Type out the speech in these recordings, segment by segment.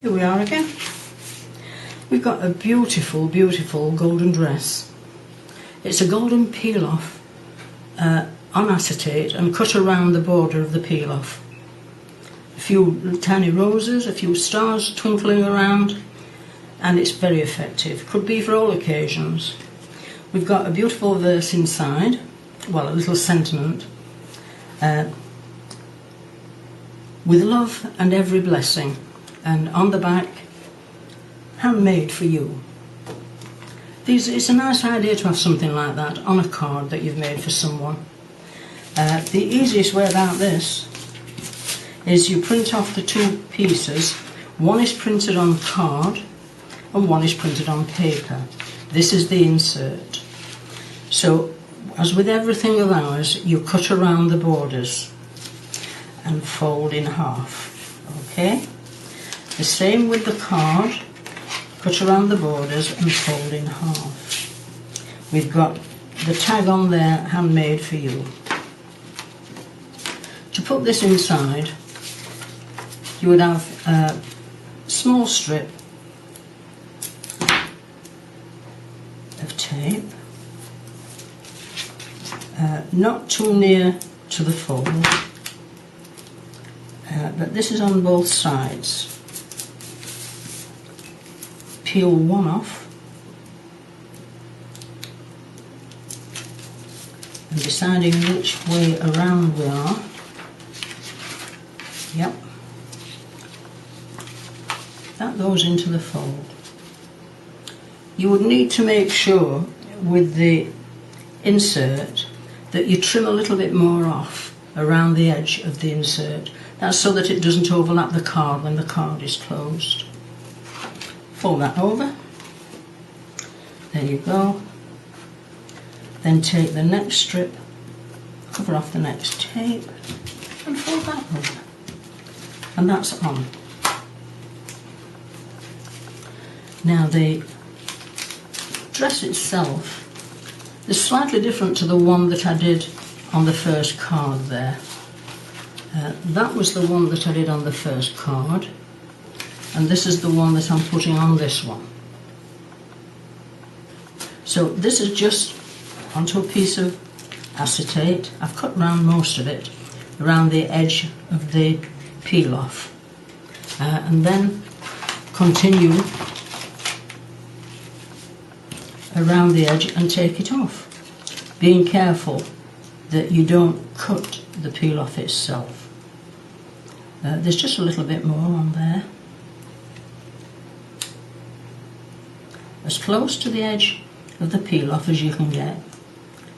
Here we are again. We've got a beautiful, beautiful golden dress. It's a golden peel-off on acetate and cut around the border of the peel-off. A few tiny roses, a few stars twinkling around, and it's very effective. Could be for all occasions. We've got a beautiful verse inside, well, a little sentiment. With love and every blessing, and on the back, handmade for you. It's a nice idea to have something like that on a card that you've made for someone. The easiest way about this is you print off the two pieces. One is printed on card and one is printed on paper. This is the insert. So, as with everything of ours, you cut around the borders and fold in half. Okay? The same with the card, cut around the borders and fold in half. We've got the tag on there, handmade for you. To put this inside, you would have a small strip of tape, not too near to the fold, but this is on both sides. Peel one off and deciding which way around we are. Yep, that goes into the fold. You would need to make sure with the insert that you trim a little bit more off around the edge of the insert. That's so that it doesn't overlap the card when the card is closed. Fold that over. There you go. Then take the next strip, cover off the next tape, and fold that over. And that's on. Now the dress itself is slightly different to the one that I did on the first card there. That was the one that I did on the first card, and this is the one that I'm putting on this one. So this is just onto a piece of acetate. I've cut round most of it, around the edge of the peel off, and then continue around the edge and take it off, being careful that you don't cut the peel off itself. There's just a little bit more on there, as close to the edge of the peel off as you can get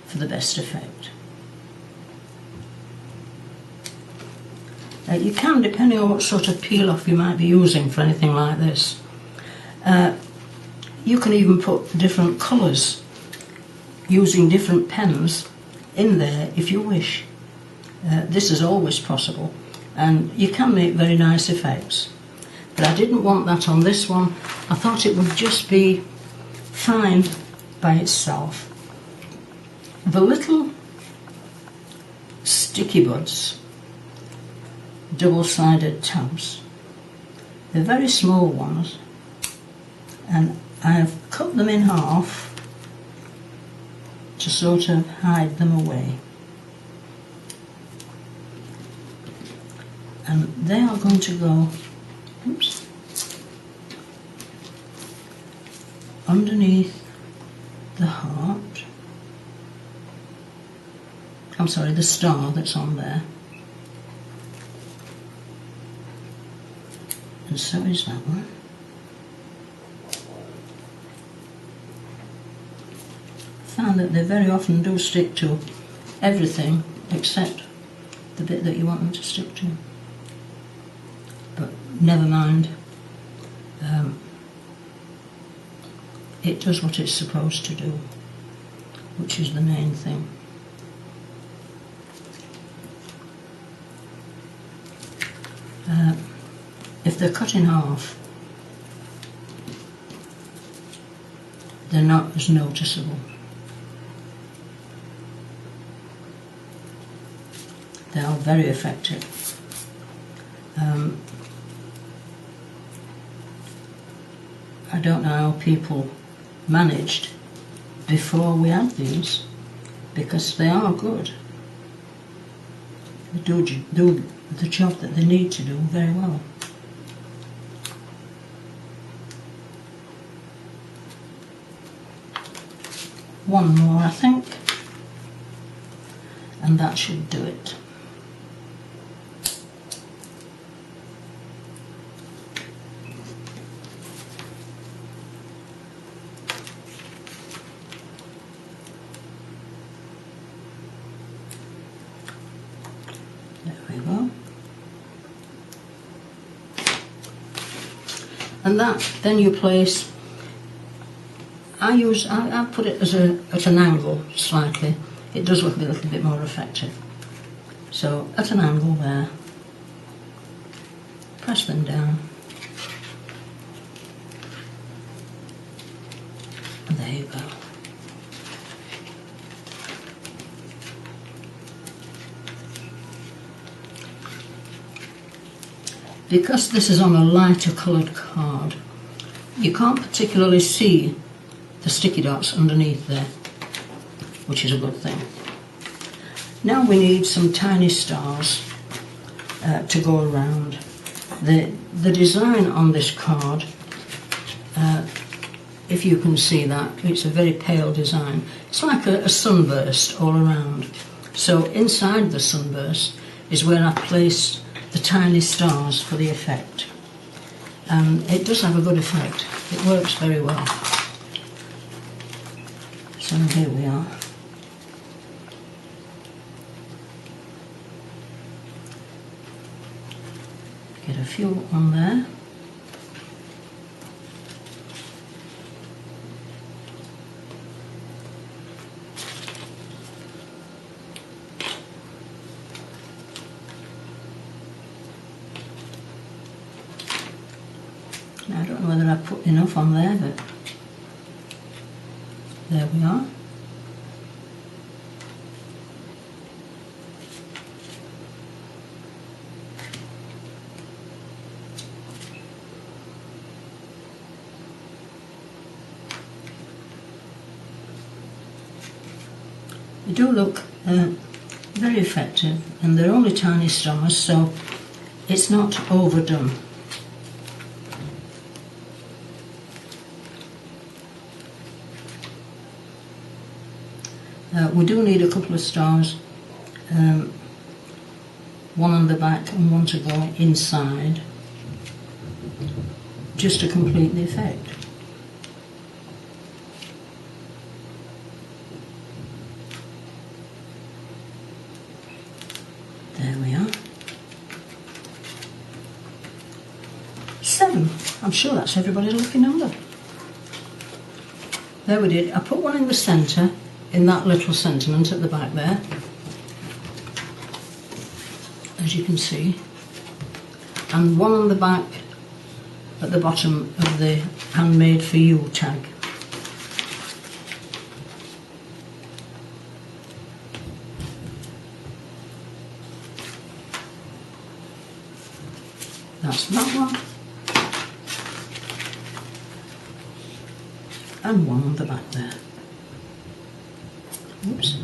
for the best effect. You can, depending on what sort of peel off you might be using for anything like this, you can even put different colours using different pens in there if you wish. This is always possible, and you can make very nice effects. But I didn't want that on this one. I thought it would just be fine by itself. The little sticky buds, double-sided tabs, they're very small ones, and I've cut them in half to sort of hide them away. And they are going to go, oops, underneath the heart. I'm sorry, the star that's on there. And so is that one. I found that they very often do stick to everything except the bit that you want them to stick to. But never mind, it does what it's supposed to do, which is the main thing. If they're cut in half, they're not as noticeable. They are very effective. I don't know how people managed before we had these, because they are good. They do the job that they need to do very well. One more, I think, and that should do it. There we go. And that, then you place, I put it as at an angle slightly. It does look a little bit more effective. So at an angle there, press them down, and there you go. Because this is on a lighter coloured card, you can't particularly see the sticky dots underneath there, which is a good thing. Now we need some tiny stars to go around. The design on this card, if you can see that, it's a very pale design. It's like a sunburst all around. So inside the sunburst is where I placed the tiny stars for the effect. It does have a good effect. It works very well. So here we are. Get a few on there. Now, I don't know whether I put enough on there, but there we are. They do look very effective, and they're only tiny stars, so it's not overdone. We do need a couple of stars, one on the back and one to go inside, just to complete the effect. There we are. 7. I'm sure that's everybody's lucky number. There we did. I put one in the centre, in that little sentiment at the back there, as you can see, and one on the back at the bottom of the Handmade for You tag. That's that one, and one on the back there. Oops.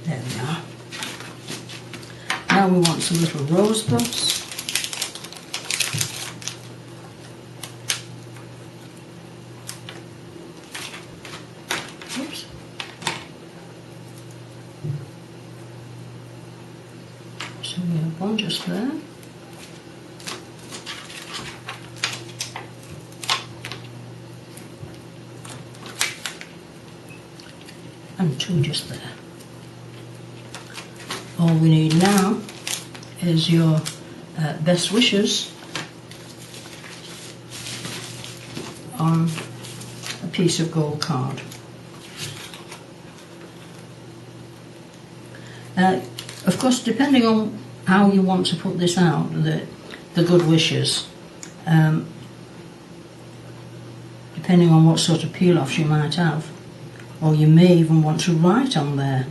There we are. Now we want some little rosebuds. Oops. So we have one just there. And two just there. All we need now is your best wishes on a piece of gold card. Of course, depending on how you want to put this out, the good wishes, depending on what sort of peel-offs you might have, or you may even want to write on there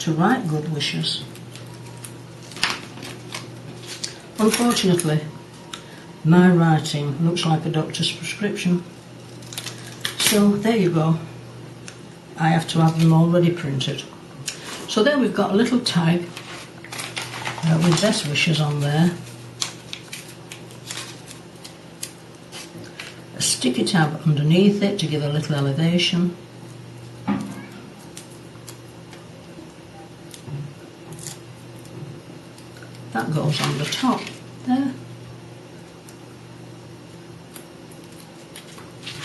to write good wishes. Unfortunately, my writing looks like a doctor's prescription. So there you go. I have to have them already printed. So there we've got a little tag with best wishes on there. A sticky tab underneath it to give a little elevation. That goes on the top there.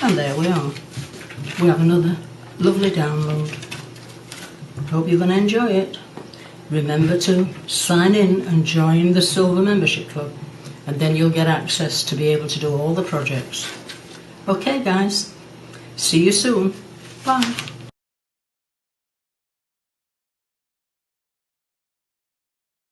And there we are. We have another lovely download. Hope you're going to enjoy it. Remember to sign in and join the Silver Membership Club, and then you'll get access to be able to do all the projects. Okay guys, see you soon. Bye.